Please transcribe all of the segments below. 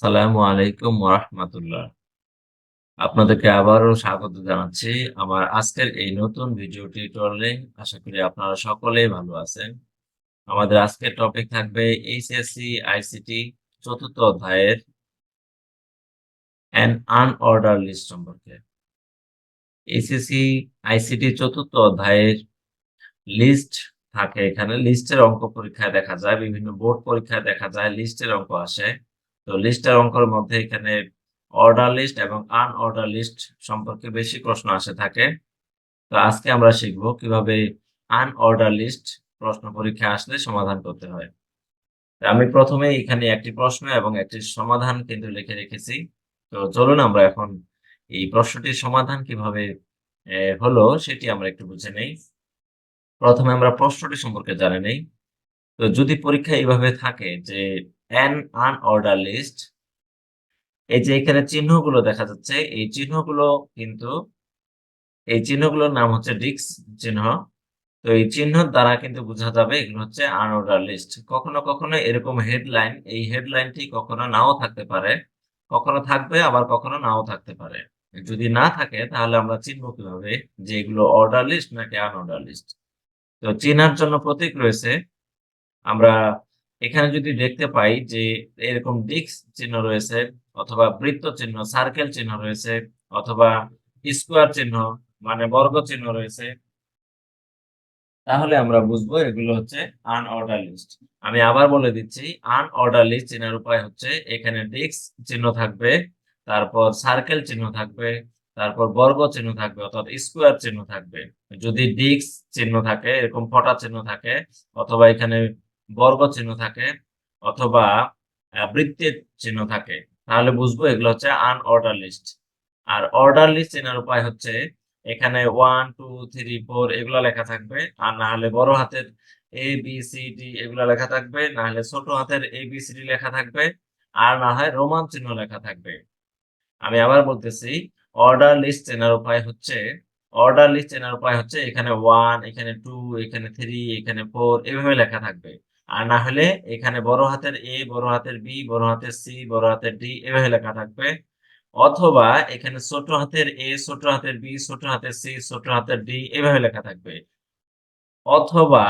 আসসালামু আলাইকুম ওয়া রাহমাতুল্লাহ। আপনাদেরকে আবারও স্বাগত জানাচ্ছি আমার আজকের এই নতুন ভিডিও টিউটোরিয়ালে। আশা করি আপনারা সকলেই ভালো আছেন। আমাদের আজকের টপিক থাকবে এইচএসসি আইসিটি চতুর্থ অধ্যায়ের অ্যান আনঅর্ডার লিস্ট সম্পর্কে। এইচএসসি আইসিটি চতুর্থ অধ্যায়ের লিস্ট থাকে, এখানে লিস্টের অঙ্ক পরীক্ষায় দেখা যায়, বিভিন্ন বোর্ড পরীক্ষায় দেখা যায় লিস্টের অঙ্ক আসে। তো লিস্টের অঙ্কের মধ্যে এখানে অর্ডার লিস্ট এবং আনঅর্ডার লিস্ট সম্পর্কে বেশি প্রশ্ন আসে থাকে। তো আজকে আমরা শিখব কিভাবে আনঅর্ডার লিস্ট প্রশ্ন পরীক্ষায় আসলে সমাধান করতে হয়। আমি প্রথমে এখানে একটি প্রশ্ন এবং একটি সমাধান কিন্তু লিখে রেখেছি। তো চলুন আমরা এখন এই প্রশ্নটির সমাধান কিভাবে হলো সেটি আমরা একটু বুঝে নেই। প্রথমে আমরা প্রশ্নটি সম্পর্কে জানে নেই। তো যদি পরীক্ষা এইভাবে থাকে যে অ্যান আনঅর্ডার লিস্ট, এই যে এখানে চিহ্নগুলো দেখা যাচ্ছে, এই চিহ্নগুলোর নাম হচ্ছে ডিস্ক চিহ্ন। তো এই চিহ্নর দ্বারা কিন্তু বোঝা যাবে এগুলো হচ্ছে আনঅর্ডার লিস্ট। কখনো কখনো এরকম হেডলাইন, এই হেডলাইনটি কখনো নাও থাকতে পারে, কখনো থাকবে আবার কখনো নাও থাকতে পারে। যদি না থাকে তাহলে আমরা চিনব কিভাবে যে এগুলো অর্ডার লিস্ট নাকি আনঅর্ডার লিস্ট। তো চেনার জন্য প্রতীক রয়েছে। আমরা এখানে যদি দেখতে পাই যে এরকম ডিস্ক চিহ্ন রয়েছে, অথবা বৃত্ত চিহ্ন, সার্কেল চিহ্ন রয়েছে, অথবা স্কোয়ার চিহ্ন মানে বর্গ চিহ্ন রয়েছে, তাহলে আমরা বুঝবো এগুলো হচ্ছে আনঅর্ডার লিস্ট। আমি আবার বলে দিচ্ছি, আনঅর্ডার লিস্ট চেনার উপায় হচ্ছে এখানে ডিস্ক চিহ্ন থাকবে, তারপর সার্কেল চিহ্ন থাকবে, তারপর বর্গ চিহ্ন থাকবে অর্থাৎ স্কোয়ার চিহ্ন থাকবে। যদি ডিস্ক চিহ্ন থাকে, এরকম ফটা চিহ্ন থাকে, অথবা এখানে বর্গ চিহ্ন থাকে, অথবা বৃত্তের চিহ্ন থাকে, তাহলে বুঝবো এগুলো হচ্ছে আনঅর্ডার লিস্ট। আর অর্ডার লিস্ট চেনার উপায় হচ্ছে এখানে 1 2 3 4 এগুলা লেখা থাকবে, আর না হলে বড় হাতের এ বি সি ডি এগুলা লেখা থাকবে, না হলে ছোট হাতের এ বি সি ডি লেখা থাকবে, আর না হয় রোমান চিহ্ন লেখা থাকবে। আমি আবার বলতেছি, অর্ডার লিস্ট চেনার উপায় হচ্ছে এখানে 1, এখানে 2, এখানে 3, এখানে 4 এভাবে লেখা থাকবে। আর না হলে এখানে বড় হাতের এ, বড় হাতের বি, বড় হাতের সি, বড় হাতের ডি এভাবে লেখা থাকবে। অথবা এখানে ছোট হাতের এ, ছোট হাতের বি, ছোট হাতের সি, ছোট হাতের ডি এভাবে লেখা থাকবে। অথবা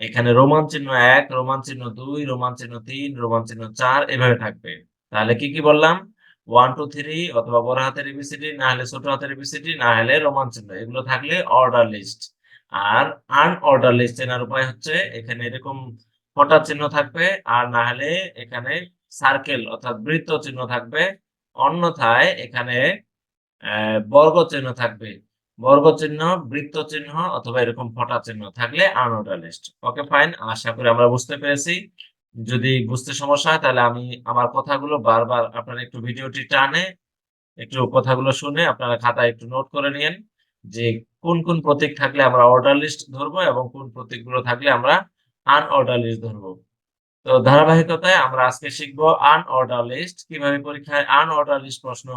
এখানে রোমান চিহ্ন 1, রোমান চিহ্ন 2, রোমান চিহ্ন 3, রোমান চিহ্ন 4 এভাবে থাকবে। তাহলে কি কি বললাম? 1 2 3 অথবা বড় হাতের এবিসিডি, না হলে ছোট হাতের এবিসিডি, না হলে রোমান চিহ্ন, এগুলো থাকলে অর্ডার লিস্ট। আর আনঅর্ডার লিস্ট চেনার উপায় হচ্ছে এখানে এরকম ফটা চিহ্ন থাকবে, আর না হলে এখানে সার্কেল অর্থাৎ বৃত্ত চিহ্ন থাকবে, অন্যথায় এখানে বর্গ চিহ্ন থাকবে। বর্গ চিহ্ন, বৃত্ত চিহ্ন অথবা এরকম ফটা চিহ্ন থাকলে আনঅর্ডার লিস্ট। ওকে ফাইন, আশা করি আমরা বুঝতে পেরেছি। যদি বুঝতে সমস্যা হয় তাহলে আমি আমার কথাগুলো বারবার আপনারা একটু ভিডিওটি টানে একটু কথাগুলো শুনে আপনারা খাতায় একটু নোট করে নিয়েন যে কোন কোন প্রতীক থাকলে আমরা অর্ডার লিস্ট ধরবো এবং কোন প্রতীকগুলো থাকলে আমরা আনঅর্ডার লিস্ট ধরবো। তো ধারাবাহিকতায় আমরা আজকে শিখবো আনঅর্ডার লিস্ট, কিভাবে পরীক্ষায় আনঅর্ডার লিস্ট প্রশ্ন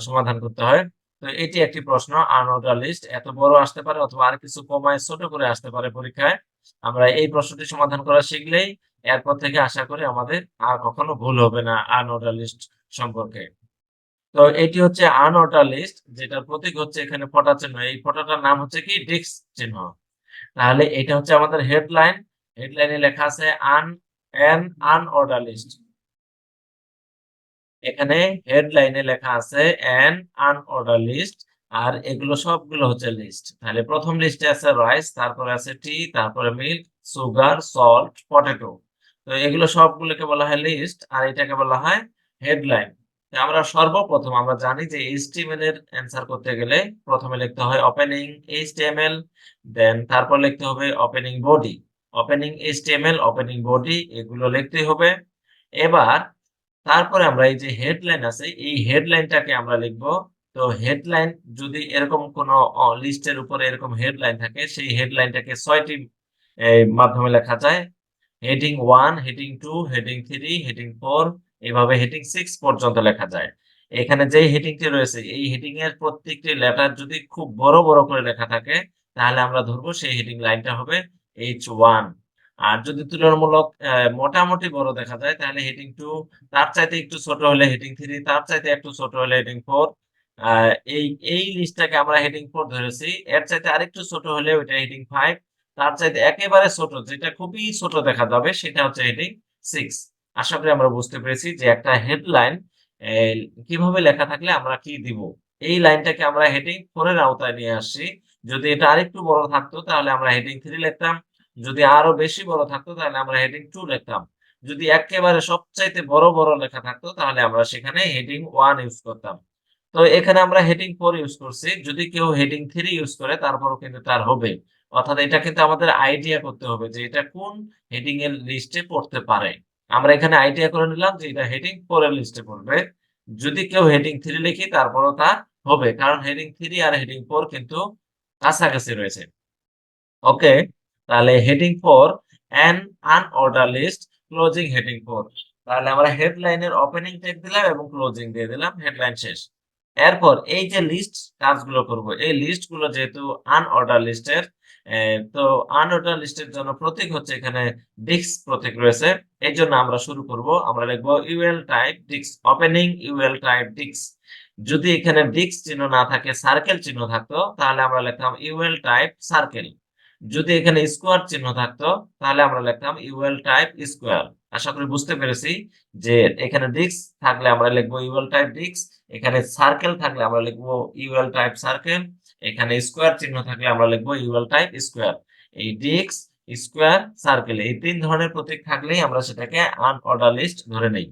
সমাধান করতে হয়। তো এটি একটি প্রশ্ন, আনঅর্ডার লিস্ট এত বড় আসতে পারে অথবা আর কিছু কমায় ছোট করে আসতে পারে পরীক্ষায়। আমরা এই প্রশ্নটি সমাধান করা শিখলেই এরপর থেকে আশা করি আমাদের আর কখনো ভুল হবে না আনঅর্ডার লিস্ট সম্পর্কে। তো এটি হচ্ছে আনঅর্ডার লিস্ট, যেটার প্রতীক হচ্ছে এখানে ফটা চিহ্ন। এই ফটাটার নাম হচ্ছে কি? ডিস্ক চিহ্ন। তাহলে এটা হচ্ছে আমাদের হেডলাইন। হেডলাইনে লেখা আছে an unordered list। এখানে হেডলাইনে লেখা আছে an unordered list, আর এগুলো সবগুলো হচ্ছে লিস্ট। তাহলে প্রথম লিস্টে আছে রাইস, তারপরে আছে টি, তারপরে মিল্ক, সুগার, সল্ট, পটেটো। তো এগুলো সবগুলোকে বলা হয় লিস্ট, আর এটাকে বলা হয় হেডলাইন। আমরা সর্বপ্রথম আমরা জানি যে HTML এর অ্যান্সার করতে গেলে প্রথমে লিখতে হয় ওপেনিং HTML, দেন তারপর লিখতে হবে opening body. Opening HTML, opening body এগুলো লিখতেই হবে। এবার তারপরে আমরা এই যে হেডলাইন আছে, এই হেডলাইনটাকে আমরা লিখব। তো হেডলাইন যদি এরকম কোন লিস্টের উপরে এরকম হেডলাইন থাকে, সেই হেডলাইনটাকে ৬টি মাধ্যমে লেখা যায়। হেডিং 1, হেডিং 2, হেডিং 3, হেডিং 4 এভাবে হেডিং 6 পর্যন্ত লেখা যায়। এখানে যে হেডিংটি রয়েছে, এই হেডিং এর প্রত্যেকটি লেটার যদি খুব বড় বড় করে লেখা থাকে, তাহলে আমরা ধরবো সেই হেডিং লাইনটা হবে H1। আর যদি তুলনামূলক মোটামুটি বড় দেখা যায় তাহলে হেডিং 2, তার চাইতে একটু ছোট হলে হেডিং 3, তার চাইতে একটু ছোট হলে হেডিং 4। আ এই এই লিস্টটাকে আমরা হেডিং 4 ধরেছি। এর চাইতে আরেকটু ছোট হলে ওইটা হেডিং 5, তার চাইতে একেবারে ছোট যেটা খুবই ছোট দেখা যাবে সেটা হচ্ছে হেডিং 6। আশা করি আমরা বুঝতে পেরেছি যে একটা হেডলাইন এ কিভাবে লেখা থাকলে আমরা কি দিব। এই লাইনটাকে আমরা হেডিং 4 এর আওতায় নিয়ে আসছি। যদি এটা আরেকটু বড় থাকতো তাহলে আমরা হেডিং 3 লিখতাম। যদি আরো বেশি বড় থাকতো তাহলে আমরা হেডিং 2 লিখতাম। যদি একেবারে সবচাইতে বড়, বড় লেখা থাকতো তাহলে আমরা সেখানে হেডিং 1 ইউজ করতাম। তো এখানে আমরা হেডিং 4 ইউজ করছি। যদি কেউ হেডিং 3 ইউজ করে তারপরেও কিন্তু তার হবে। অর্থাৎ এটা কিন্তু আমাদের আইডিয়া করতে হবে যে এটা কোন হেডিং এর লিস্টে পড়তে পারে। আমরা এখানে আইডিয়া করে নিলাম যে এটা হেডিং 4 এর লিস্টে পড়বে। যদি কেউ হেডিং 3 লিখি তারপরেও তার হবে। কারণ হেডিং 3 আর হেডিং 4 কিন্তু কাছাকাছি রয়েছে। ওকে, তাহলে heading 4 an unordered list, closing heading 4। তাহলে আমরা হেডলাইনের ওপেনিং ট্যাগ দিলাম এবং ক্লোজিং দিয়ে দিলাম, হেডলাইন শেষ। এরপর এই যে লিস্ট কাজগুলো করব, এই লিস্ট গুলো যেহেতু আনঅর্ডার লিস্টের, তো আনঅর্ডার লিস্টের জন্য প্রতীক হচ্ছে এখানে ডিক্স প্রতীক রয়েছে। এই জন্য আমরা শুরু করব, আমরা লিখব ইউএল টাইপ ডিক্স, ওপেনিং ইউএল টাইপ ডিক্স। যদি এখানে ডিক্স চিহ্ন না থাকে, সার্কেল চিহ্ন থাকতো তাহলে আমরা লিখতাম ইউএল টাইপ সার্কেল। যদি এখানে স্কোয়ার চিহ্ন থাকতো তাহলে আমরা লিখতাম ইউএল টাইপ স্কোয়ার। আশা করি বুঝতে পেরেছি যে এখানে ডিস্ক থাকলে আমরা লিখবো ইউএল টাইপ ডিস্ক, এখানে সার্কেল থাকলে আমরা লিখবো ইউএল টাইপ সার্কেল, এখানে স্কোয়ার চিহ্ন থাকলে আমরা লিখবো ইউএল টাইপ স্কোয়ার। এই ডিস্ক, স্কোয়ার, সার্কেল এই তিন ধরনের প্রতীক থাকলেই আমরা সেটাকে আনঅর্ডার লিস্ট ধরে নেই।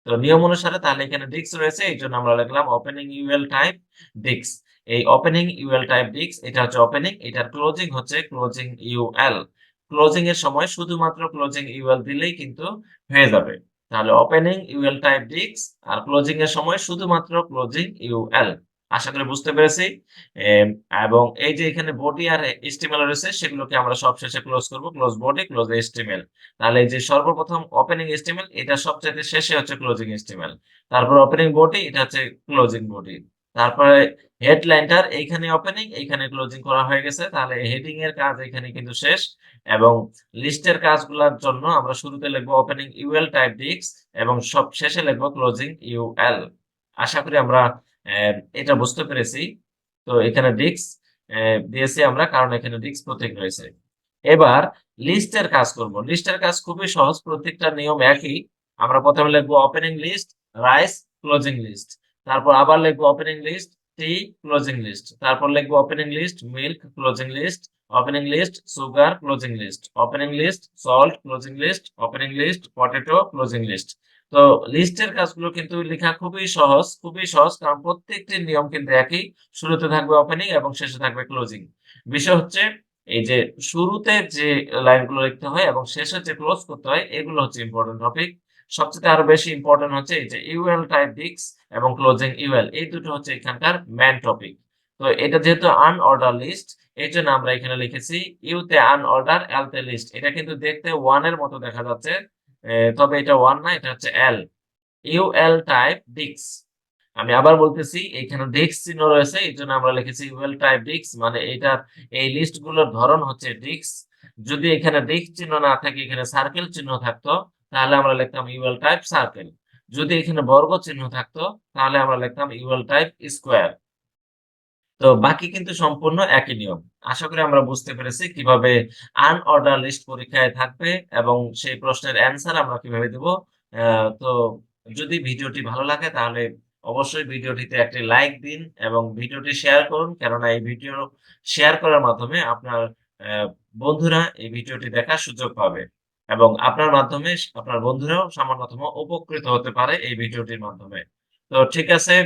তো নিয়ম অনুসারে তাহলে এখানে ডিস্ক রয়েছে, এই জন্য আমরা লিখলাম ওপেনিং ইউএল টাইপ ডিস্ক। এই ওপেনিং ইউএল টাইপ ডিস্ক এটা হচ্ছে ওপেনিং, এটার ক্লোজিং হচ্ছে ক্লোজিং ইউএল। ক্লোজিং এর সময় শুধুমাত্র ক্লোজিং ইউএল দিলেই কিন্তু হয়ে যাবে। তাহলে ওপেনিং ইউএল টাইপ ডিস্ক আর ক্লোজিং এর সময় শুধুমাত্র ক্লোজিং ইউএল। আশা করি বুঝতে পেরেছি। এম, এবং এই যে এখানে বডি আর এইচটিএমএল রয়েছে সেগুলোকে আমরা সবশেষে ক্লোজ করব, ক্লোজ বডি ক্লোজ এইচটিএমএল। তাহলে এই যে সর্বপ্রথম ওপেনিং এইচটিএমএল এটা সবচেয়ে শেষে হচ্ছে ক্লোজিং এইচটিএমএল। তারপর ওপেনিং বডি এটা হচ্ছে ক্লোজিং বডি। তারপরে হেডলাইনটার এইখানে ওপেনিং এইখানে ক্লোজিং করা হয়ে গেছে, তাহলে হেডিং এর কাজ এখানে কিন্তু শেষ। এবং লিস্টের কাজগুলোর জন্য আমরা শুরুতে লিখবো ওপেনিং ইউএল টাইপ ডিস্ক এবং সব শেষে লিখবো ক্লোজিং ইউএল। আশা করি আমরা এটা বুঝতে পেরেছি। তো এখানে ডিস্ক দিয়েছি আমরা কারণ এখানে ডিস্ক প্রতীক রয়েছে। এবার লিস্টের কাজ করব। লিস্টের কাজ খুবই সহজ, প্রত্যেকটা নিয়ম একই। আমরা প্রথমে লিখবো opening list rice, closing list. তারপর আবার লিখবো opening list tea, closing list. তারপর লিখবো opening list milk, closing list. Opening list sugar, closing list. Opening list salt, closing list. Opening list potato, closing list. তো লিস্টের কাজগুলো কিন্তু লেখা খুবই সহজ, খুবই সহজ কারণ প্রত্যেকটি নিয়ম কিন্তু একই। শুরুতে থাকবে ওপেনিং এবং শেষে থাকবে ক্লোজিং। বিষয় হচ্ছে এই যে শুরুতে যে লাইনগুলো লিখতে হয় এবং শেষে যে ক্লোজ করতে হয় এগুলো হচ্ছে ইম্পর্টেন্ট টপিক। সবচেয়ে আরো বেশি ইম্পর্টেন্ট হচ্ছে এই যে ইউএল টাইপ ডিস্ক এবং ক্লোজিং ইউএল, এই দুটো হচ্ছে এখানকার মেইন টপিক। তো এটা যেহেতু আনঅর্ডার লিস্ট এই জন্য আমরা এখানে লিখেছি ইউতে আনঅর্ডার, এল তে লিস্ট। এটা কিন্তু দেখতে ওয়ান এর মতো দেখা যাচ্ছে, তবে এটা ওয়ান না, এটা হচ্ছে এল। UL type disk. আমি আবার বলতেছি এখানে ডিস্ক চিহ্ন রয়েছে এই জন্য আমরা লিখেছি ইউএল টাইপ ডিস্ক, মানে এটা এই লিস্ট গুলোর ধরন হচ্ছে ডিস্ক। যদি এখানে ডিস্ক চিহ্ন না থাকে, এখানে সার্কেল চিহ্ন থাকতো তাহলে আমরা লিখতাম ইউএল টাইপ সার্কেল। যদি এখানে বর্গ চিহ্ন থাকতো তাহলে আমরা লিখতাম ইউএল টাইপ স্কোয়ার। তো বাকি কিন্তু সম্পূর্ণ একই নিয়ম। আশা করি আমরা বুঝতে পেরেছি কিভাবে আনঅর্ডার লিস্ট পরীক্ষায় থাকবে এবং সেই প্রশ্নের অ্যান্সার আমরা কিভাবে দেব। তো যদি ভিডিওটি ভালো লাগে তাহলে অবশ্যই ভিডিওটিতে একটি লাইক দিন এবং ভিডিওটি শেয়ার করুন। কেননা এই ভিডিও শেয়ার করার মাধ্যমে আপনার বন্ধুরা এই ভিডিওটি দেখার সুযোগ পাবে এবং আপনার মাধ্যমে আপনার বন্ধুরাও সামান্যতম উপকৃত হতে পারে এই ভিডিওটির মাধ্যমে। তো ঠিক আছে,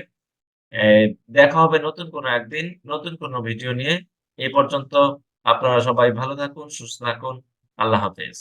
দেখা হবে নতুন কোনো একদিন, নতুন কোনো ভিডিও নিয়ে। এ পর্যন্ত আপনারা সবাই ভালো থাকুন, সুস্থ থাকুন। আল্লাহ হাফেজ।